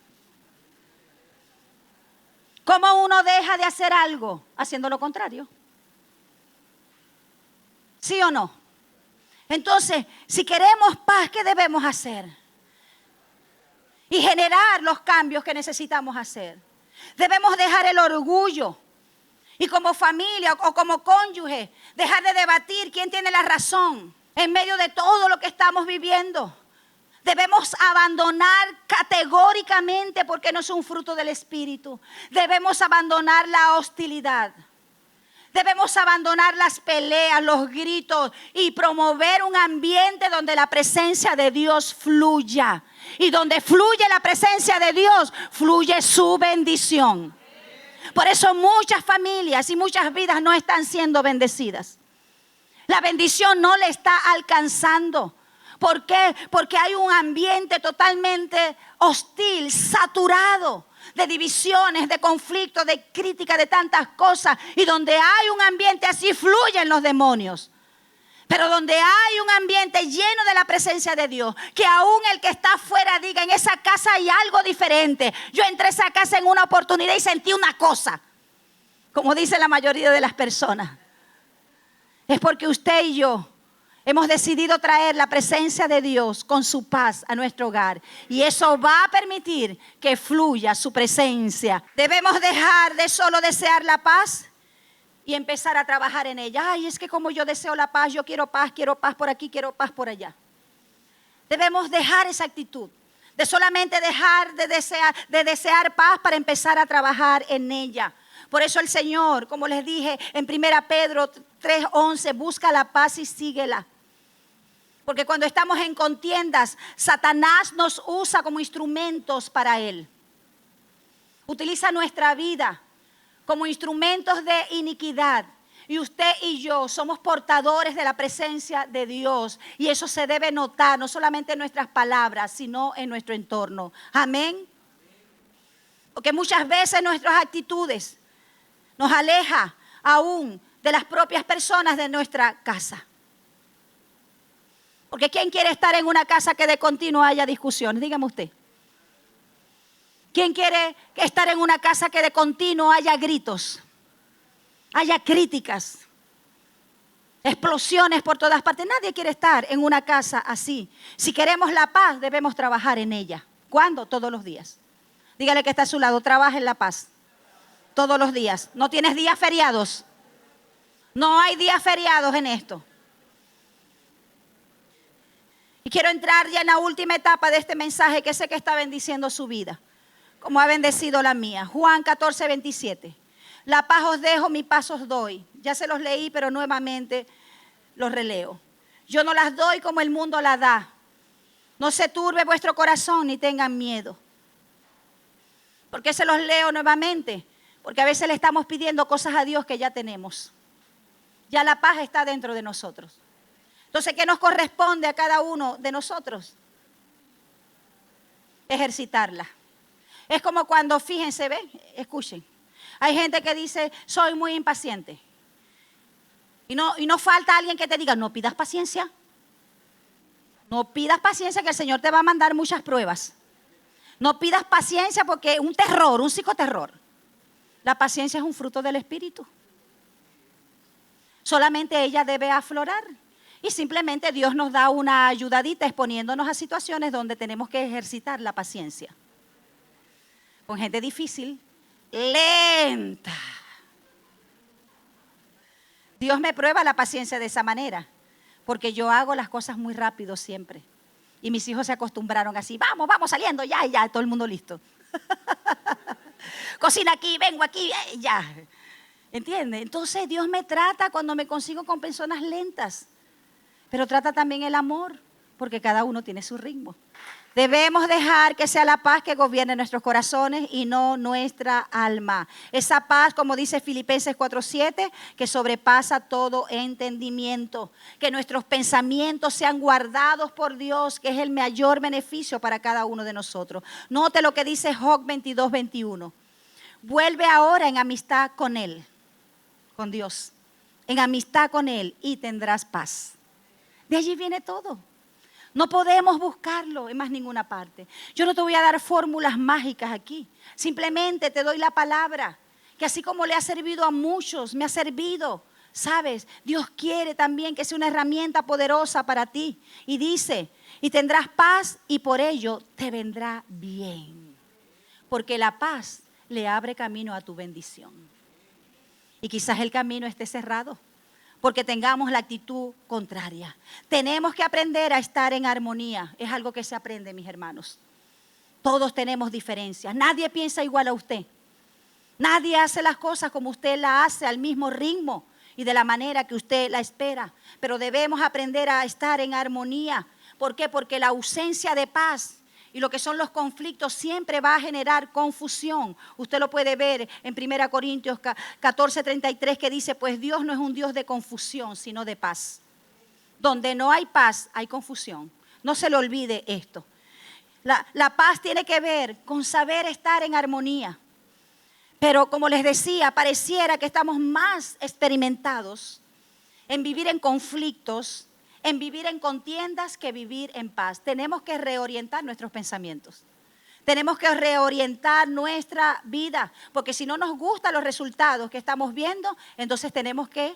Speaker 1: ¿Cómo uno deja de hacer algo? Haciendo lo contrario. ¿Sí o no? Entonces, si queremos paz, ¿qué debemos hacer? Y generar los cambios que necesitamos hacer. Debemos dejar el orgullo. Y como familia o como cónyuge, dejar de debatir quién tiene la razón en medio de todo lo que estamos viviendo. Debemos abandonar categóricamente, porque no es un fruto del Espíritu. Debemos abandonar la hostilidad. Debemos abandonar las peleas, los gritos y promover un ambiente donde la presencia de Dios fluya. Y donde fluye la presencia de Dios, fluye su bendición. Por eso muchas familias y muchas vidas no están siendo bendecidas. La bendición no le está alcanzando. ¿Por qué? Porque hay un ambiente totalmente hostil, saturado de divisiones, de conflictos, de crítica, de tantas cosas. Y donde hay un ambiente así, fluyen los demonios. Pero donde hay un ambiente lleno de la presencia de Dios, que aún el que está afuera diga, en esa casa hay algo diferente. Yo entré a esa casa en una oportunidad y sentí una cosa. Como dice la mayoría de las personas. Es porque usted y yo hemos decidido traer la presencia de Dios con su paz a nuestro hogar. Y eso va a permitir que fluya su presencia. Debemos dejar de solo desear la paz y empezar a trabajar en ella. Ay, es que como yo deseo la paz, yo quiero paz por aquí, quiero paz por allá. Debemos dejar esa actitud de solamente dejar de desear paz para empezar a trabajar en ella. Por eso el Señor, como les dije en 1 Pedro 3:11, busca la paz y síguela. Porque cuando estamos en contiendas, Satanás nos usa como instrumentos para él. Utiliza nuestra vida como instrumentos de iniquidad. Y usted y yo somos portadores de la presencia de Dios. Y eso se debe notar no solamente en nuestras palabras, sino en nuestro entorno. Amén. Porque muchas veces nuestras actitudes nos alejan aún de las propias personas de nuestra casa. Porque ¿quién quiere estar en una casa que de continuo haya discusiones? Dígame usted. ¿Quién quiere estar en una casa que de continuo haya gritos, haya críticas, explosiones por todas partes? Nadie quiere estar en una casa así. Si queremos la paz, debemos trabajar en ella. ¿Cuándo? Todos los días. Dígale que está a su lado, trabaja en la paz. Todos los días. ¿No tienes días feriados? No hay días feriados en esto. Y quiero entrar ya en la última etapa de este mensaje que sé que está bendiciendo su vida, como ha bendecido la mía. Juan 14:27. La paz os dejo, mi paz os doy. Ya se los leí, pero nuevamente los releo. Yo no las doy como el mundo las da. No se turbe vuestro corazón ni tengan miedo. ¿Por qué se los leo nuevamente? Porque a veces le estamos pidiendo cosas a Dios que ya tenemos. Ya la paz está dentro de nosotros. Entonces, ¿qué nos corresponde a cada uno de nosotros? Ejercitarla. Es como cuando, fíjense, ¿ven? Escuchen. Hay gente que dice, soy muy impaciente. Y no falta alguien que te diga, no pidas paciencia. No pidas paciencia, que el Señor te va a mandar muchas pruebas. No pidas paciencia porque es un terror, un psicoterror. La paciencia es un fruto del Espíritu. Solamente ella debe aflorar. Y simplemente Dios nos da una ayudadita exponiéndonos a situaciones donde tenemos que ejercitar la paciencia. Con gente difícil, lenta. Dios me prueba la paciencia de esa manera, porque yo hago las cosas muy rápido siempre. Y mis hijos se acostumbraron así, vamos saliendo, ya, todo el mundo listo. Cocina aquí, vengo aquí, ya. ¿Entiende? Entonces Dios me trata cuando me consigo con personas lentas, pero trata también el amor, porque cada uno tiene su ritmo. Debemos dejar que sea la paz que gobierne nuestros corazones y no nuestra alma. Esa paz, como dice Filipenses 4:7, que sobrepasa todo entendimiento. Que nuestros pensamientos sean guardados por Dios, que es el mayor beneficio para cada uno de nosotros. Note lo que dice Job 22:21. Vuelve ahora en amistad con Él, con Dios. En amistad con Él y tendrás paz. De allí viene todo. No podemos buscarlo en más ninguna parte. Yo no te voy a dar fórmulas mágicas aquí. Simplemente te doy la palabra, que así como le ha servido a muchos, me ha servido. ¿Sabes? Dios quiere también que sea una herramienta poderosa para ti. Y dice, y tendrás paz y por ello te vendrá bien. Porque la paz le abre camino a tu bendición. Y quizás el camino esté cerrado, porque tengamos la actitud contraria. Tenemos que aprender a estar en armonía. Es algo que se aprende, mis hermanos. Todos tenemos diferencias. Nadie piensa igual a usted. Nadie hace las cosas como usted las hace, al mismo ritmo y de la manera que usted la espera. Pero debemos aprender a estar en armonía. ¿Por qué? Porque la ausencia de paz y lo que son los conflictos siempre va a generar confusión. Usted lo puede ver en 1 Corintios 14:33 que dice, pues Dios no es un Dios de confusión, sino de paz. Donde no hay paz, hay confusión. No se le olvide esto. La paz tiene que ver con saber estar en armonía. Pero como les decía, pareciera que estamos más experimentados en vivir en conflictos, en vivir en contiendas que vivir en paz. Tenemos que reorientar nuestros pensamientos. Tenemos que reorientar nuestra vida, porque si no nos gustan los resultados que estamos viendo, entonces tenemos que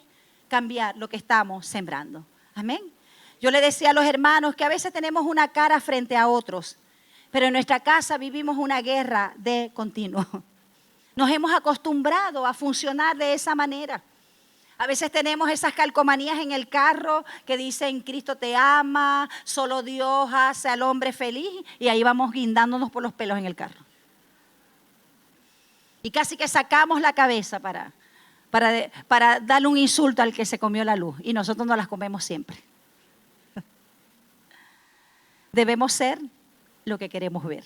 Speaker 1: cambiar lo que estamos sembrando. Amén. Yo le decía a los hermanos que a veces tenemos una cara frente a otros, pero en nuestra casa vivimos una guerra de continuo. Nos hemos acostumbrado a funcionar de esa manera. A veces tenemos esas calcomanías en el carro que dicen Cristo te ama, solo Dios hace al hombre feliz, y ahí vamos guindándonos por los pelos en el carro. Y casi que sacamos la cabeza para darle un insulto al que se comió la luz, y nosotros nos las comemos siempre. Debemos ser lo que queremos ver.